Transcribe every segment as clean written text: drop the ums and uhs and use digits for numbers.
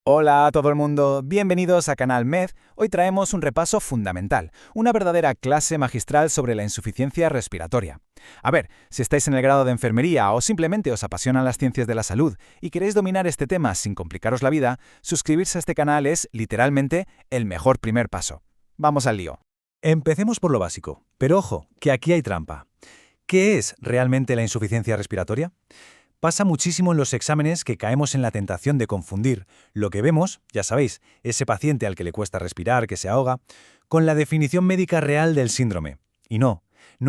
Hola a todo el mundo, bienvenidos a Canal Med. Hoy traemos un repaso fundamental, una verdadera clase magistral sobre la insuficiencia respiratoria. A ver, si estáis en el grado de enfermería o simplemente os apasionan las ciencias de la salud y queréis dominar este tema sin complicaros la vida, suscribirse a este canal es, literalmente, el mejor primer paso. Vamos al lío. Empecemos por lo básico, pero ojo, que aquí hay trampa. ¿Qué es realmente la insuficiencia respiratoria? Pasa muchísimo en los exámenes que caemos en la tentación de confundir lo que vemos, ya sabéis, ese paciente al que le cuesta respirar, que se ahoga, con la definición médica real del síndrome. Y no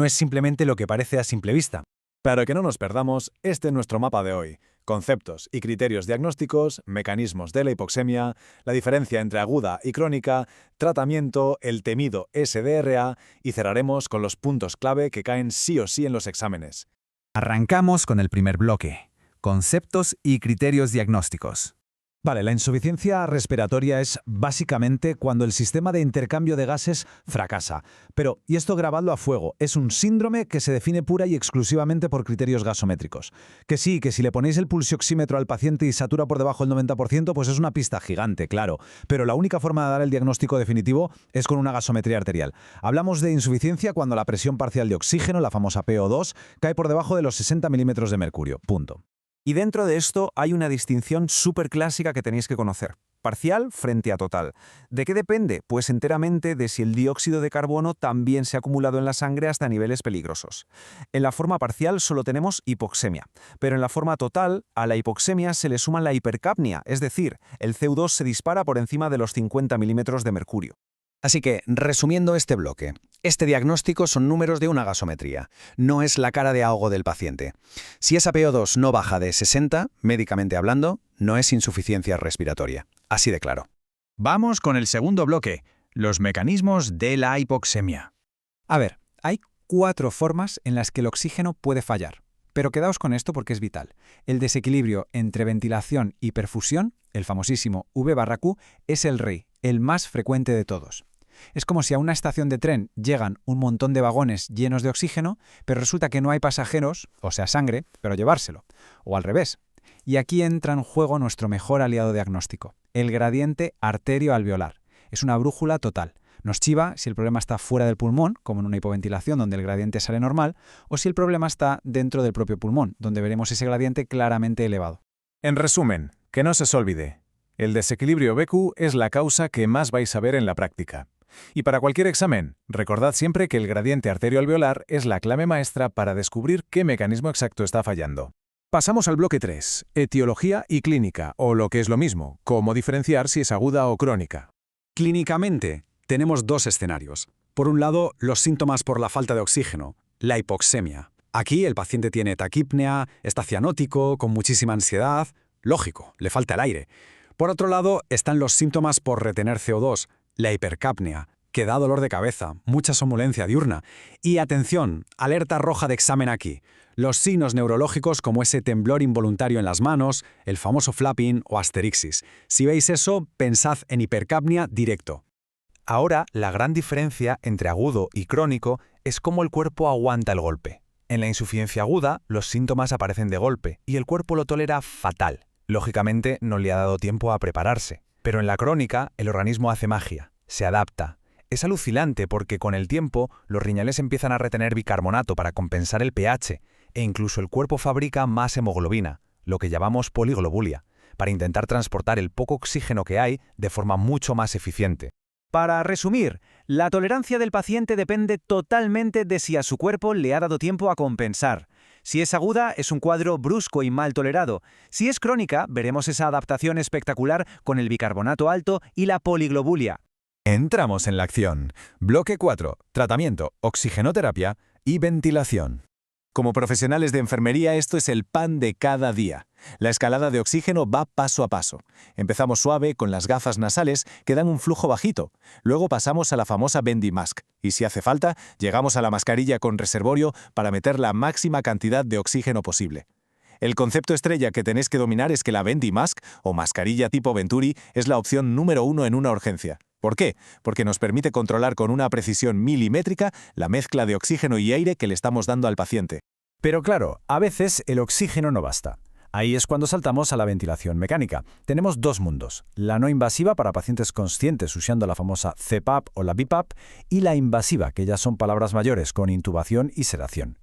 es simplemente lo que parece a simple vista. Para que no nos perdamos, este es nuestro mapa de hoy. Conceptos y criterios diagnósticos, mecanismos de la hipoxemia, la diferencia entre aguda y crónica, tratamiento, el temido SDRA y cerraremos con los puntos clave que caen sí o sí en los exámenes. Arrancamos con el primer bloque, conceptos y criterios diagnósticos. Vale, la insuficiencia respiratoria es básicamente cuando el sistema de intercambio de gases fracasa. Pero, y esto grabadlo a fuego, es un síndrome que se define pura y exclusivamente por criterios gasométricos. Que sí, que si le ponéis el pulsioxímetro al paciente y satura por debajo del 90%, pues es una pista gigante, claro. Pero la única forma de dar el diagnóstico definitivo es con una gasometría arterial. Hablamos de insuficiencia cuando la presión parcial de oxígeno, la famosa PO2, cae por debajo de los 60 milímetros de mercurio. Punto. Y dentro de esto hay una distinción súper clásica que tenéis que conocer. Parcial frente a total. ¿De qué depende? Pues enteramente de si el dióxido de carbono también se ha acumulado en la sangre hasta niveles peligrosos. En la forma parcial solo tenemos hipoxemia, pero en la forma total, a la hipoxemia se le suma la hipercapnia, es decir, el CO2 se dispara por encima de los 50 milímetros de mercurio. Así que, resumiendo este bloque, este diagnóstico son números de una gasometría, no es la cara de ahogo del paciente. Si esa PO2 no baja de 60, médicamente hablando, no es insuficiencia respiratoria. Así de claro. Vamos con el segundo bloque, los mecanismos de la hipoxemia. A ver, hay 4 formas en las que el oxígeno puede fallar, pero quedaos con esto porque es vital. El desequilibrio entre ventilación y perfusión, el famosísimo V/Q, es el rey, el más frecuente de todos. Es como si a una estación de tren llegan un montón de vagones llenos de oxígeno, pero resulta que no hay pasajeros, o sea, sangre, pero llevárselo. O al revés. Y aquí entra en juego nuestro mejor aliado diagnóstico, el gradiente arterio-alveolar. Es una brújula total. Nos chiva si el problema está fuera del pulmón, como en una hipoventilación donde el gradiente sale normal, o si el problema está dentro del propio pulmón, donde veremos ese gradiente claramente elevado. En resumen, que no se os olvide, el desequilibrio BQ es la causa que más vais a ver en la práctica. Y para cualquier examen, recordad siempre que el gradiente arterioalveolar es la clave maestra para descubrir qué mecanismo exacto está fallando. Pasamos al bloque 3, etiología y clínica, o lo que es lo mismo, cómo diferenciar si es aguda o crónica. Clínicamente, tenemos 2 escenarios. Por un lado, los síntomas por la falta de oxígeno, la hipoxemia. Aquí el paciente tiene taquipnea, está cianótico, con muchísima ansiedad. Lógico, le falta el aire. Por otro lado, están los síntomas por retener CO2, la hipercapnia, que da dolor de cabeza, mucha somnolencia diurna. Y atención, alerta roja de examen aquí. Los signos neurológicos como ese temblor involuntario en las manos, el famoso flapping o asterixis. Si veis eso, pensad en hipercapnia directo. Ahora, la gran diferencia entre agudo y crónico es cómo el cuerpo aguanta el golpe. En la insuficiencia aguda, los síntomas aparecen de golpe y el cuerpo lo tolera fatal. Lógicamente, no le ha dado tiempo a prepararse. Pero en la crónica, el organismo hace magia, se adapta. Es alucinante porque con el tiempo, los riñones empiezan a retener bicarbonato para compensar el pH e incluso el cuerpo fabrica más hemoglobina, lo que llamamos poliglobulia, para intentar transportar el poco oxígeno que hay de forma mucho más eficiente. Para resumir, la tolerancia del paciente depende totalmente de si a su cuerpo le ha dado tiempo a compensar. Si es aguda, es un cuadro brusco y mal tolerado. Si es crónica, veremos esa adaptación espectacular con el bicarbonato alto y la poliglobulia. Entramos en la acción. Bloque 4, tratamiento, oxigenoterapia y ventilación. Como profesionales de enfermería, esto es el pan de cada día. La escalada de oxígeno va paso a paso. Empezamos suave con las gafas nasales que dan un flujo bajito. Luego pasamos a la famosa bendy mask. Y si hace falta, llegamos a la mascarilla con reservorio para meter la máxima cantidad de oxígeno posible. El concepto estrella que tenéis que dominar es que la bendy mask, o mascarilla tipo Venturi, es la opción número 1 en una urgencia. ¿Por qué? Porque nos permite controlar con una precisión milimétrica la mezcla de oxígeno y aire que le estamos dando al paciente. Pero claro, a veces el oxígeno no basta. Ahí es cuando saltamos a la ventilación mecánica. Tenemos dos mundos, la no invasiva para pacientes conscientes usando la famosa CPAP o la BiPAP y la invasiva, que ya son palabras mayores, con intubación y sedación.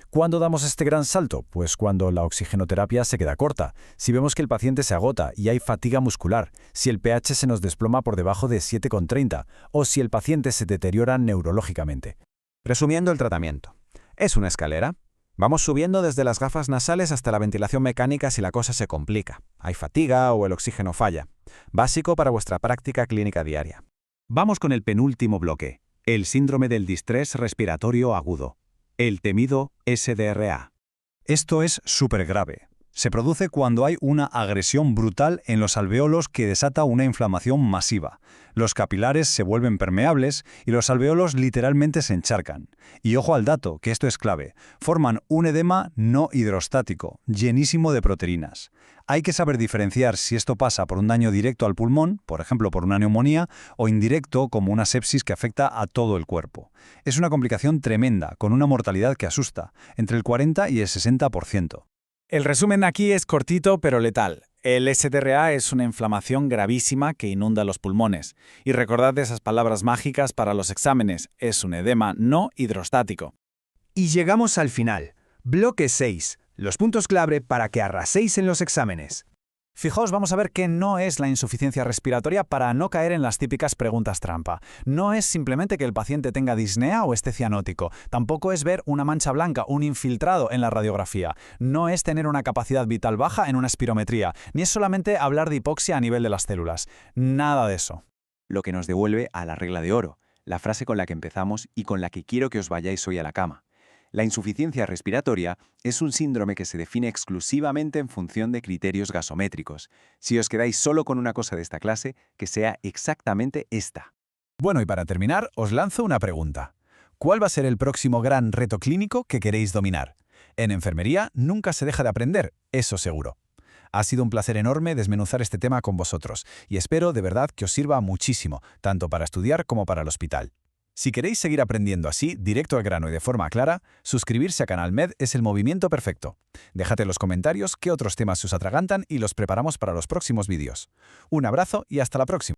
¿Cuándo damos este gran salto? Pues cuando la oxigenoterapia se queda corta, si vemos que el paciente se agota y hay fatiga muscular, si el pH se nos desploma por debajo de 7,30 o si el paciente se deteriora neurológicamente. Resumiendo el tratamiento. Es una escalera. Vamos subiendo desde las gafas nasales hasta la ventilación mecánica si la cosa se complica. Hay fatiga o el oxígeno falla. Básico para vuestra práctica clínica diaria. Vamos con el penúltimo bloque, el síndrome del distrés respiratorio agudo, el temido SDRA. Esto es súper grave. Se produce cuando hay una agresión brutal en los alveolos que desata una inflamación masiva. Los capilares se vuelven permeables y los alveolos literalmente se encharcan. Y ojo al dato, que esto es clave. Forman un edema no hidrostático, llenísimo de proteínas. Hay que saber diferenciar si esto pasa por un daño directo al pulmón, por ejemplo por una neumonía, o indirecto como una sepsis que afecta a todo el cuerpo. Es una complicación tremenda, con una mortalidad que asusta, entre el 40 y el 60%. El resumen aquí es cortito pero letal. El SDRA es una inflamación gravísima que inunda los pulmones. Y recordad esas palabras mágicas para los exámenes, es un edema no hidrostático. Y llegamos al final. Bloque 6. Los puntos clave para que arraséis en los exámenes. Fijaos, vamos a ver qué no es la insuficiencia respiratoria para no caer en las típicas preguntas trampa. No es simplemente que el paciente tenga disnea o esté cianótico. Tampoco es ver una mancha blanca, un infiltrado en la radiografía. No es tener una capacidad vital baja en una espirometría. Ni es solamente hablar de hipoxia a nivel de las células. Nada de eso. Lo que nos devuelve a la regla de oro, la frase con la que empezamos y con la que quiero que os vayáis hoy a la cama. La insuficiencia respiratoria es un síndrome que se define exclusivamente en función de criterios gasométricos. Si os quedáis solo con una cosa de esta clase, que sea exactamente esta. Bueno, y para terminar, os lanzo una pregunta. ¿Cuál va a ser el próximo gran reto clínico que queréis dominar? En enfermería nunca se deja de aprender, eso seguro. Ha sido un placer enorme desmenuzar este tema con vosotros y espero de verdad que os sirva muchísimo, tanto para estudiar como para el hospital. Si queréis seguir aprendiendo así, directo al grano y de forma clara, suscribirse a Canal Med es el movimiento perfecto. Dejad en los comentarios qué otros temas os atragantan y los preparamos para los próximos vídeos. Un abrazo y hasta la próxima.